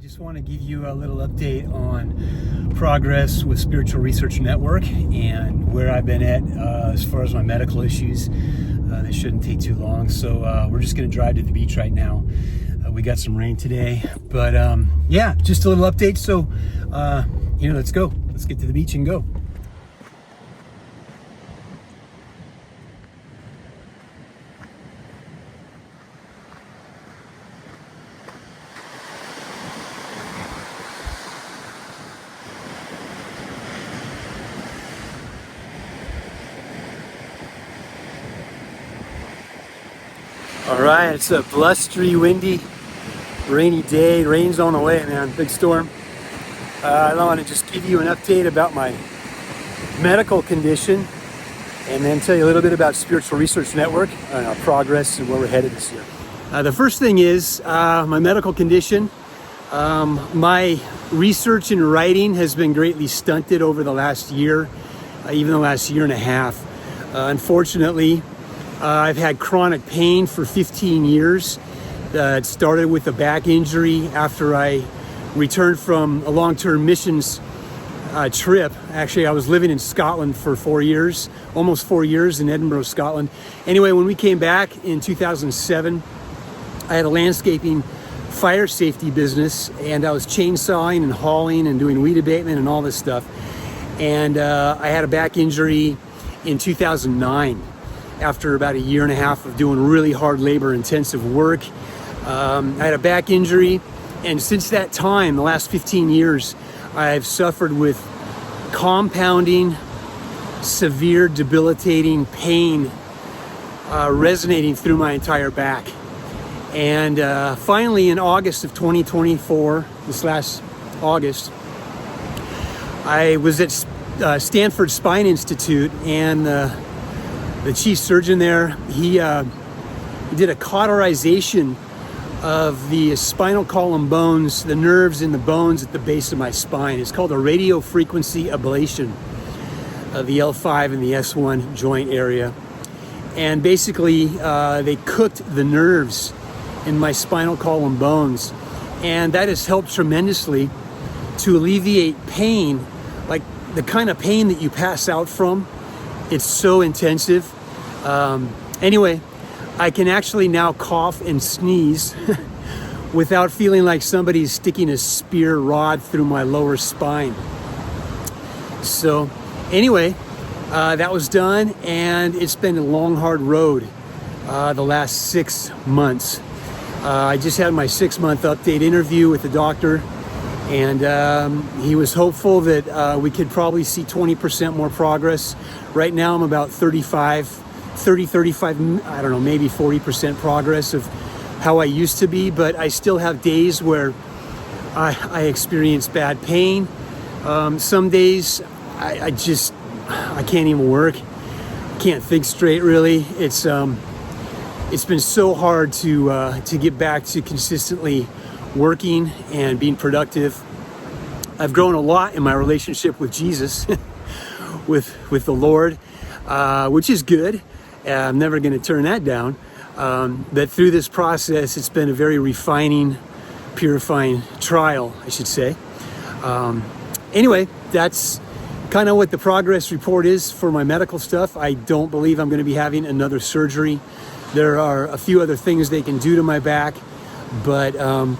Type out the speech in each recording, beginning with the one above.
just want to give you a little update on progress with Spiritual Research Network and where I've been at as far as my medical issues. They shouldn't take too long, so we're just going to drive to the beach right now. We got some rain today, but yeah, just a little update. So, let's go. Let's get to the beach and go. All right, it's a blustery, windy, rainy day. Rain's on the way, man. Big storm. I want to just give you an update about my medical condition and then tell you a little bit about Spiritual Research Network and our progress and where we're headed this year. The first thing is my medical condition. My research and writing has been greatly stunted over the last year, even the last year and a half. Unfortunately, I've had chronic pain for 15 years. It started with a back injury after I returned from a long-term missions trip. Actually, I was living in Scotland for 4 years, almost 4 years in Edinburgh, Scotland. Anyway, when we came back in 2007, I had a landscaping fire safety business, and I was chainsawing and hauling and doing weed abatement and all this stuff. And I had a back injury in 2009. After about a year and a half of doing really hard labor intensive work. I had a back injury, and since that time, the last 15 years, I've suffered with compounding, severe, debilitating pain resonating through my entire back. And finally in August of 2024, this last August, I was at Stanford Spine Institute, and the chief surgeon there, he did a cauterization of the spinal column bones, the nerves in the bones at the base of my spine. It's called a radio frequency ablation of the L5 and the S1 joint area. And basically, they cooked the nerves in my spinal column bones. And that has helped tremendously to alleviate pain, like the kind of pain that you pass out from. It's so intensive. Anyway, I can actually now cough and sneeze without feeling like somebody's sticking a spear rod through my lower spine. So anyway, that was done, and it's been a long, hard road the last 6 months. I just had my 6-month update interview with the doctor, and he was hopeful that we could probably see 20% more progress. Right now I'm about 35, I don't know, maybe 40% progress of how I used to be, but I still have days where I experience bad pain. Some days I can't even work, can't think straight really. It's been so hard to get back to consistently working and being productive. I've grown a lot in my relationship with Jesus, with the Lord, which is good. I'm never going to turn that down. But through this process, it's been a very refining, purifying trial, I should say. Anyway, that's kind of what the progress report is for my medical stuff. I don't believe I'm going to be having another surgery. There are a few other things they can do to my back, but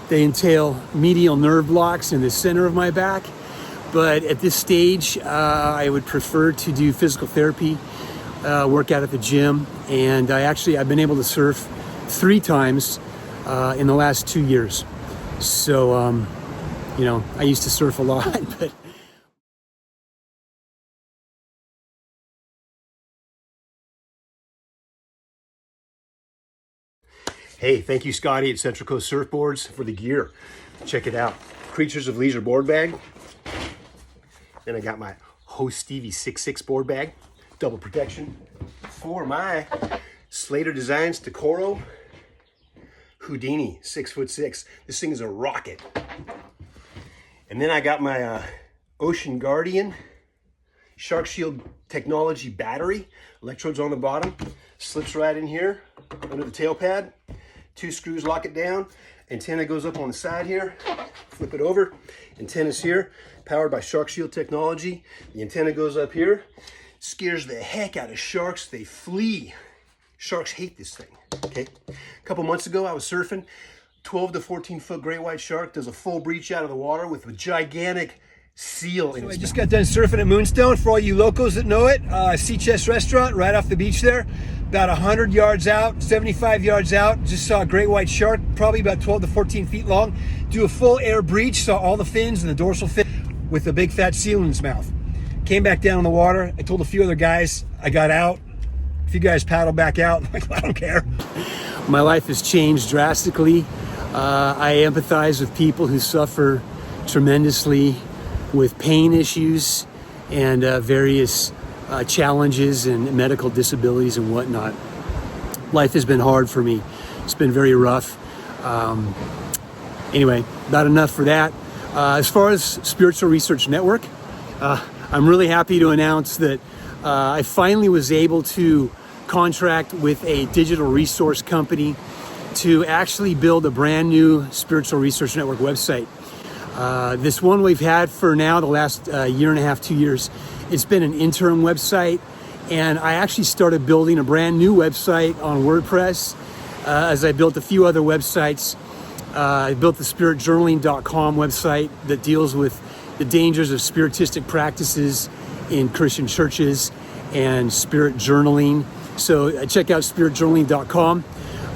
they entail medial nerve blocks in the center of my back. But at this stage, I would prefer to do physical therapy, work out at the gym, and I've been able to surf 3 times in the last 2 years. So, I used to surf a lot, but hey, thank you, Scotty at Central Coast Surfboards, for the gear. Check it out. Creatures of Leisure board bag. Then I got my Host Stevie 6'6" board bag. Double protection for my Slater Designs Tokoro Houdini 6'6". This thing is a rocket. And then I got my Ocean Guardian Shark Shield Technology battery. Electrodes on the bottom. Slips right in here under the tail pad. 2 screws lock it down. Antenna goes up on the side here. Flip it over. Antenna's here, powered by Shark Shield technology. The antenna goes up here. Scares the heck out of sharks. They flee. Sharks hate this thing. Okay. A couple months ago, I was surfing. 12 to 14 foot great white shark does a full breach out of the water with a gigantic seal in it. I just got done surfing at Moonstone. For all you locals that know it, Sea Chest Restaurant right off the beach there. About 100 yards out, 75 yards out, just saw a great white shark, probably about 12 to 14 feet long, do a full air breach, saw all the fins and the dorsal fin with a big fat seal in its mouth. Came back down in the water. I told a few other guys, I got out. A few guys paddled back out. I'm like, I don't care. My life has changed drastically. I empathize with people who suffer tremendously with pain issues and various challenges and medical disabilities and whatnot. Life has been hard for me. It's been very rough. Anyway, not enough for that. As far as Spiritual Research Network, I'm really happy to announce that I finally was able to contract with a digital resource company to actually build a brand new Spiritual Research Network website. This one we've had for now the last year and a half, 2 years. It's been an interim website, and I actually started building a brand new website on WordPress as I built a few other websites. I built the spiritjournaling.com website that deals with the dangers of spiritistic practices in Christian churches and spirit journaling. So check out spiritjournaling.com.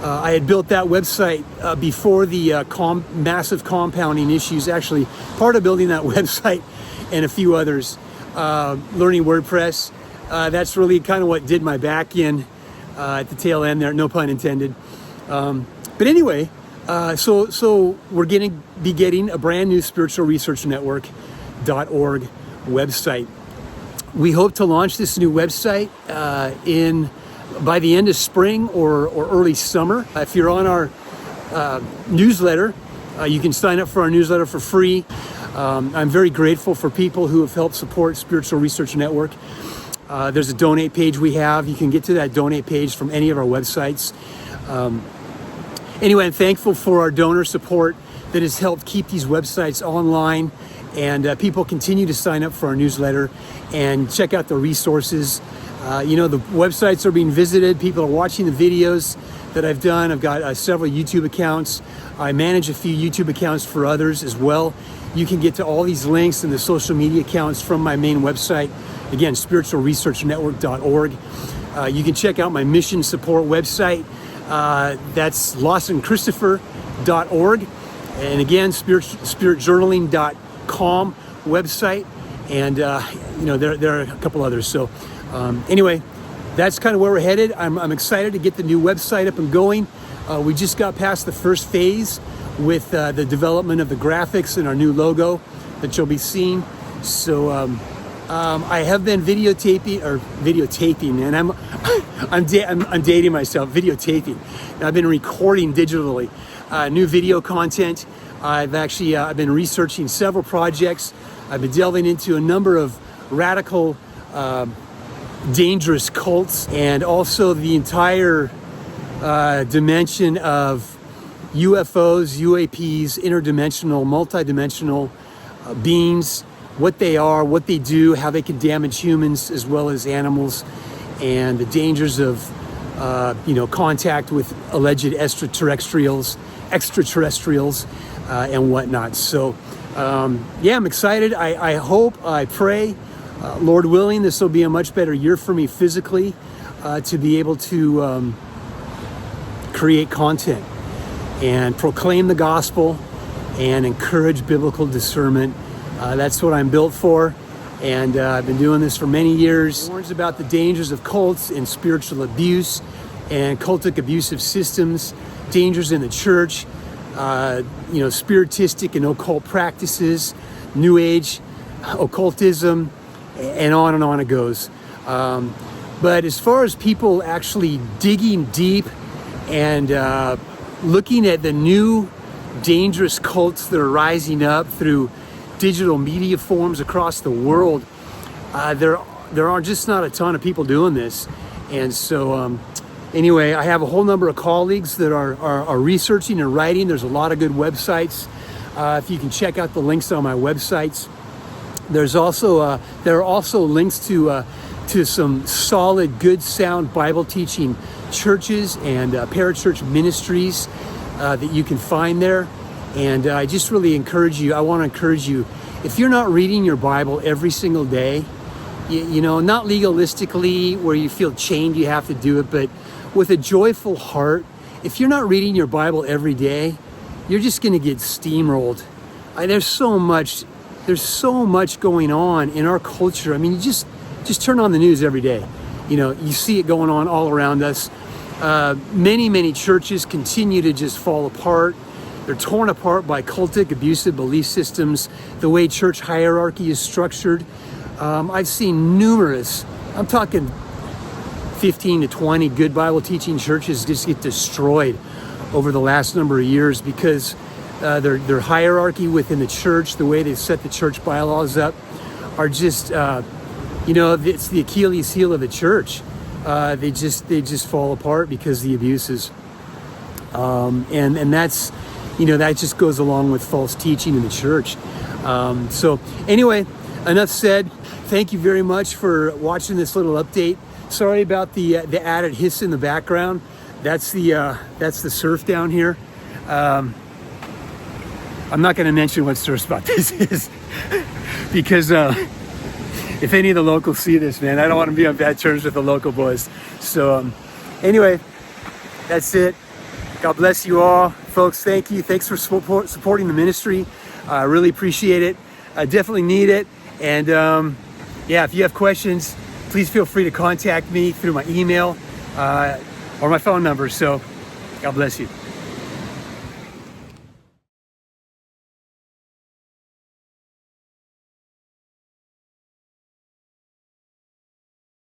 I had built that website before the massive compounding issues. Actually, part of building that website and a few others, learning WordPress. That's really kind of what did my back in at the tail end there, no pun intended. But anyway, so we're going to be getting a brand new Spiritual Research Network.org website. We hope to launch this new website by the end of spring or early summer. If you're on our newsletter, you can sign up for our newsletter for free. I'm very grateful for people who have helped support Spiritual Research Network. There's a donate page we have. You can get to that donate page from any of our websites. Anyway, I'm thankful for our donor support that has helped keep these websites online, and people continue to sign up for our newsletter and check out the resources. The websites are being visited. People are watching the videos that I've done. I've got several YouTube accounts. I manage a few YouTube accounts for others as well. You can get to all these links and the social media accounts from my main website. Again, spiritualresearchnetwork.org. You can check out my mission support website. That's lawsonchristopher.org. And again, spiritjournaling.com website. And, there are a couple others. So anyway, that's kind of where we're headed. I'm excited to get the new website up and going. We just got past the first phase with the development of the graphics and our new logo that you'll be seeing. So I have been videotaping, and I'm dating myself, videotaping. I've been recording digitally new video content. I've been researching several projects. I've been delving into a number of radical, dangerous cults, and also the entire dimension of UFOs, UAPs, interdimensional, multidimensional beings, what they are, what they do, how they can damage humans as well as animals, and the dangers of contact with alleged extraterrestrials and whatnot. So I'm excited. I hope, I pray, Lord willing, this will be a much better year for me physically to be able to create content and proclaim the gospel and encourage biblical discernment. That's what I'm built for, and I've been doing this for many years. Warns about the dangers of cults and spiritual abuse and cultic abusive systems, dangers in the church, spiritistic and occult practices, New Age, occultism, and on it goes. But as far as people actually digging deep and looking at the new dangerous cults that are rising up through digital media forms across the world, there are just not a ton of people doing this. And so anyway, I have a whole number of colleagues that are researching and writing. There's a lot of good websites. If you can check out the links on my websites. There's also there are also links to some solid, good, sound Bible teaching churches and parachurch ministries that you can find there. And I just really encourage you. I want to encourage you, if you're not reading your Bible every single day, you know, not legalistically where you feel chained, you have to do it, but with a joyful heart. If you're not reading your Bible every day, you're just going to get steamrolled. There's so much going on in our culture. I mean, you just turn on the news every day. You know, you see it going on all around us. Many churches continue to just fall apart. They're torn apart by cultic, abusive belief systems, the way church hierarchy is structured. I've seen numerous, I'm talking 15 to 20 good Bible teaching churches just get destroyed over the last number of years because their hierarchy within the church, the way they've set the church bylaws up, are just, you know, it's the Achilles heel of the church. They just fall apart because of the abuses. And that's, you know, that just goes along with false teaching in the church. So anyway, enough said. Thank you very much for watching this little update. Sorry about the added hiss in the background. That's the surf down here. I'm not going to mention what surf spot this is because if any of the locals see this, man, I don't want to be on bad terms with the local boys. So anyway, that's it. God bless you all, folks. Thank you. Thanks for supporting the ministry. I really appreciate it. I definitely need it. And yeah, if you have questions, please feel free to contact me through my email or my phone number. So God bless you.